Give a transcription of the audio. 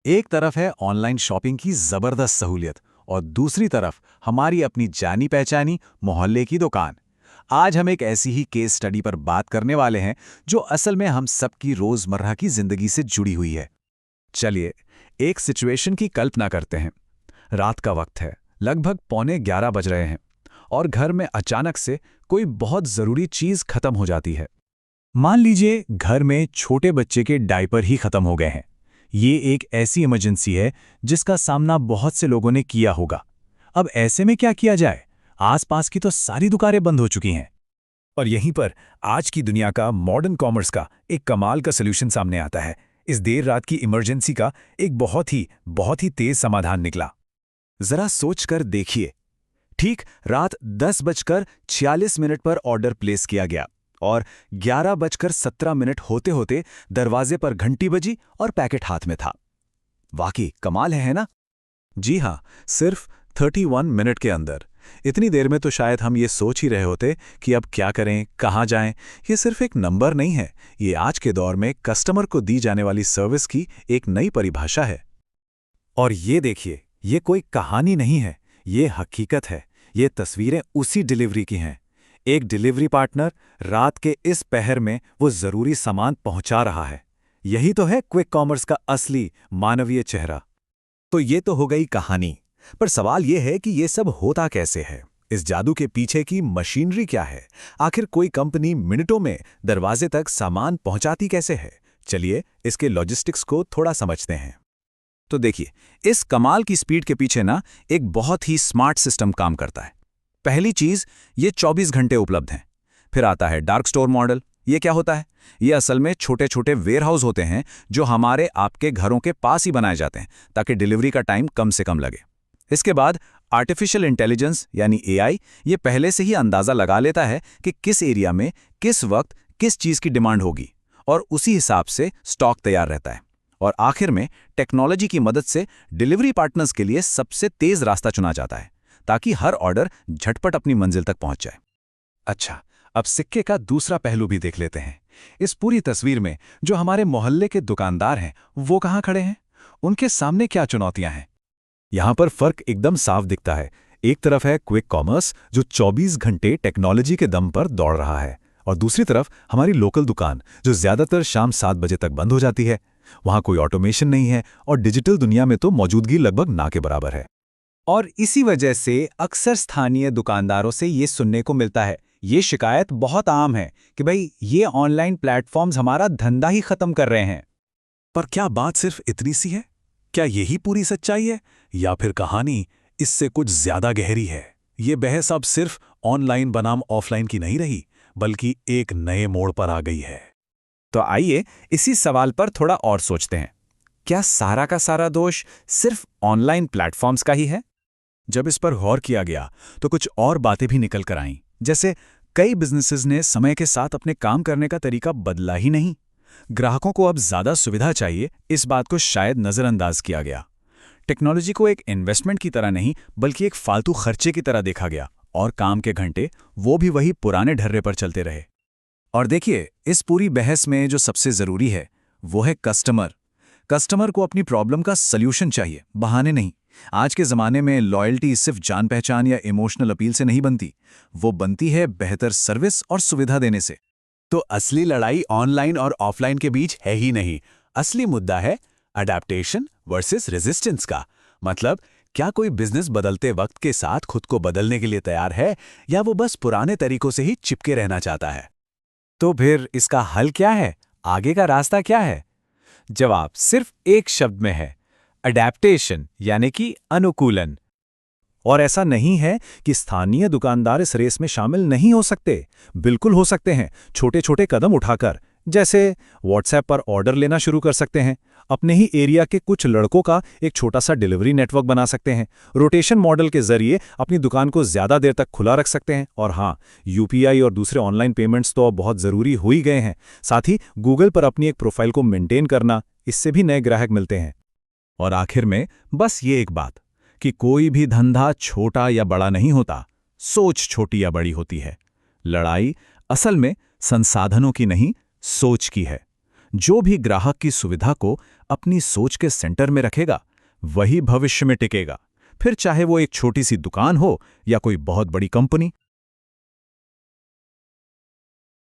एक तरफ है ऑनलाइन शॉपिंग की जबरदस्त सहूलियत और दूसरी तरफ हमारी अपनी जानी पहचानी मोहल्ले की दुकान। आज हम एक ऐसी ही केस स्टडी पर बात करने वाले हैं जो असल में हम सबकी रोजमर्रा की जिंदगी से जुड़ी हुई है। चलिए एक सिचुएशन की कल्पना करते हैं। रात का वक्त है, लगभग पौने 11 बज रहे हैं और घर में अचानक से कोई बहुत जरूरी चीज खत्म हो जाती है। मान लीजिए घर में छोटे बच्चे के डायपर ही खत्म हो गए हैं। ये एक ऐसी इमरजेंसी है जिसका सामना बहुत से लोगों ने किया होगा। अब ऐसे में क्या किया जाए? आसपास की तो सारी दुकानें बंद हो चुकी हैं। और यहीं पर आज की दुनिया का मॉडर्न कॉमर्स का एक कमाल का सलूशन सामने आता है। इस देर रात की इमरजेंसी का एक बहुत ही तेज समाधान निकला। जरा सोच कर देखिए। ठीक रात 10:46 पर ऑर्डर प्लेस किया गया और 11:17 होते होते दरवाजे पर घंटी बजी और पैकेट हाथ में था। वाकई कमाल है ना? जी हाँ, सिर्फ 31 मिनट के अंदर। इतनी देर में तो शायद हम ये सोच ही रहे होते कि अब क्या करें, कहाँ जाएं। ये सिर्फ एक नंबर नहीं है, ये आज के दौर में कस्टमर को दी जाने वाली सर्विस की एक नई परिभाषा है। और ये देखिए, ये कोई कहानी नहीं है, ये हकीकत है। ये तस्वीरें उसी डिलीवरी की हैं। एक डिलीवरी पार्टनर रात के इस पहर में वो जरूरी सामान पहुंचा रहा है। यही तो है क्विक कॉमर्स का असली मानवीय चेहरा। तो ये तो हो गई कहानी, पर सवाल ये है कि ये सब होता कैसे है? इस जादू के पीछे की मशीनरी क्या है? आखिर कोई कंपनी मिनटों में दरवाजे तक सामान पहुंचाती कैसे है? चलिए इसके लॉजिस्टिक्स को थोड़ा समझते हैं। तो देखिए, इस कमाल की स्पीड के पीछे ना एक बहुत ही स्मार्ट सिस्टम काम करता है। पहली चीज, ये 24 घंटे उपलब्ध हैं। फिर आता है डार्क स्टोर मॉडल। ये क्या होता है? ये असल में छोटे छोटे वेयरहाउस होते हैं जो हमारे आपके घरों के पास ही बनाए जाते हैं ताकि डिलीवरी का टाइम कम से कम लगे। इसके बाद आर्टिफिशियल इंटेलिजेंस यानी एआई, ये पहले से ही अंदाजा लगा लेता है कि किस एरिया में किस वक्त किस चीज की डिमांड होगी और उसी हिसाब से स्टॉक तैयार रहता है। और आखिर में टेक्नोलॉजी की मदद से डिलीवरी पार्टनर्स के लिए सबसे तेज रास्ता चुना जाता है ताकि हर ऑर्डर झटपट अपनी मंजिल तक पहुंच जाए। अच्छा, अब सिक्के का दूसरा पहलू भी देख लेते हैं। इस पूरी तस्वीर में जो हमारे मोहल्ले के दुकानदार हैं, वो कहाँ खड़े हैं? उनके सामने क्या चुनौतियां हैं? यहां पर फर्क एकदम साफ दिखता है। एक तरफ है क्विक कॉमर्स जो 24 घंटे टेक्नोलॉजी के दम पर दौड़ रहा है, और दूसरी तरफ हमारी लोकल दुकान जो ज्यादातर शाम 7 बजे तक बंद हो जाती है। वहां कोई ऑटोमेशन नहीं है और डिजिटल दुनिया में तो मौजूदगी लगभग ना के बराबर है। और इसी वजह से अक्सर स्थानीय दुकानदारों से ये सुनने को मिलता है, ये शिकायत बहुत आम है कि भाई ये ऑनलाइन प्लेटफॉर्म्स हमारा धंधा ही खत्म कर रहे हैं। पर क्या बात सिर्फ इतनी सी है? क्या यही पूरी सच्चाई है, या फिर कहानी इससे कुछ ज्यादा गहरी है? ये बहस अब सिर्फ ऑनलाइन बनाम ऑफलाइन की नहीं रही, बल्कि एक नए मोड़ पर आ गई है। तो आइए इसी सवाल पर थोड़ा और सोचते हैं। क्या सारा का सारा दोष सिर्फ ऑनलाइन प्लेटफॉर्म्स का ही है? जब इस पर गौर किया गया तो कुछ और बातें भी निकल कर आईं। जैसे कई बिजनेसेस ने समय के साथ अपने काम करने का तरीका बदला ही नहीं। ग्राहकों को अब ज्यादा सुविधा चाहिए, इस बात को शायद नजरअंदाज किया गया। टेक्नोलॉजी को एक इन्वेस्टमेंट की तरह नहीं बल्कि एक फालतू खर्चे की तरह देखा गया, और काम के घंटे वो भी वही पुराने ढर्रे पर चलते रहे। और देखिए, इस पूरी बहस में जो सबसे जरूरी है वो है कस्टमर। कस्टमर को अपनी प्रॉब्लम का सल्यूशन चाहिए, बहाने नहीं। आज के ज़माने में लॉयल्टी सिर्फ जान पहचान या इमोशनल अपील से नहीं बनती, वो बनती है बेहतर सर्विस और सुविधा देने से। तो असली लड़ाई ऑनलाइन और ऑफलाइन के बीच है ही नहीं। असली मुद्दा है अडैप्टेशन वर्सेस रेजिस्टेंस का। मतलब, क्या कोई बिजनेस बदलते वक्त के साथ खुद को बदलने के लिए तैयार है, या वो बस पुराने तरीकों से ही चिपके रहना चाहता है? तो फिर इसका हल क्या है? आगे का रास्ता क्या है? जवाब सिर्फ एक शब्द में है, अडैप्टेशन, यानी कि अनुकूलन। और ऐसा नहीं है कि स्थानीय दुकानदार इस रेस में शामिल नहीं हो सकते। बिल्कुल हो सकते हैं, छोटे छोटे कदम उठाकर। जैसे व्हाट्सएप पर ऑर्डर लेना शुरू कर सकते हैं, अपने ही एरिया के कुछ लड़कों का एक छोटा सा डिलीवरी नेटवर्क बना सकते हैं, रोटेशन मॉडल के जरिए अपनी दुकान को ज्यादा देर तक खुला रख सकते हैं। और हाँ, यूपीआई और दूसरे ऑनलाइन पेमेंट्स तो अब बहुत जरूरी हो ही गए हैं। साथ ही गूगल पर अपनी एक प्रोफाइल को मेंटेन करना, इससे भी नए ग्राहक मिलते हैं। और आखिर में बस ये एक बात कि कोई भी धंधा छोटा या बड़ा नहीं होता, सोच छोटी या बड़ी होती है। लड़ाई असल में संसाधनों की नहीं, सोच की है। जो भी ग्राहक की सुविधा को अपनी सोच के सेंटर में रखेगा, वही भविष्य में टिकेगा। फिर चाहे वो एक छोटी सी दुकान हो या कोई बहुत बड़ी कंपनी।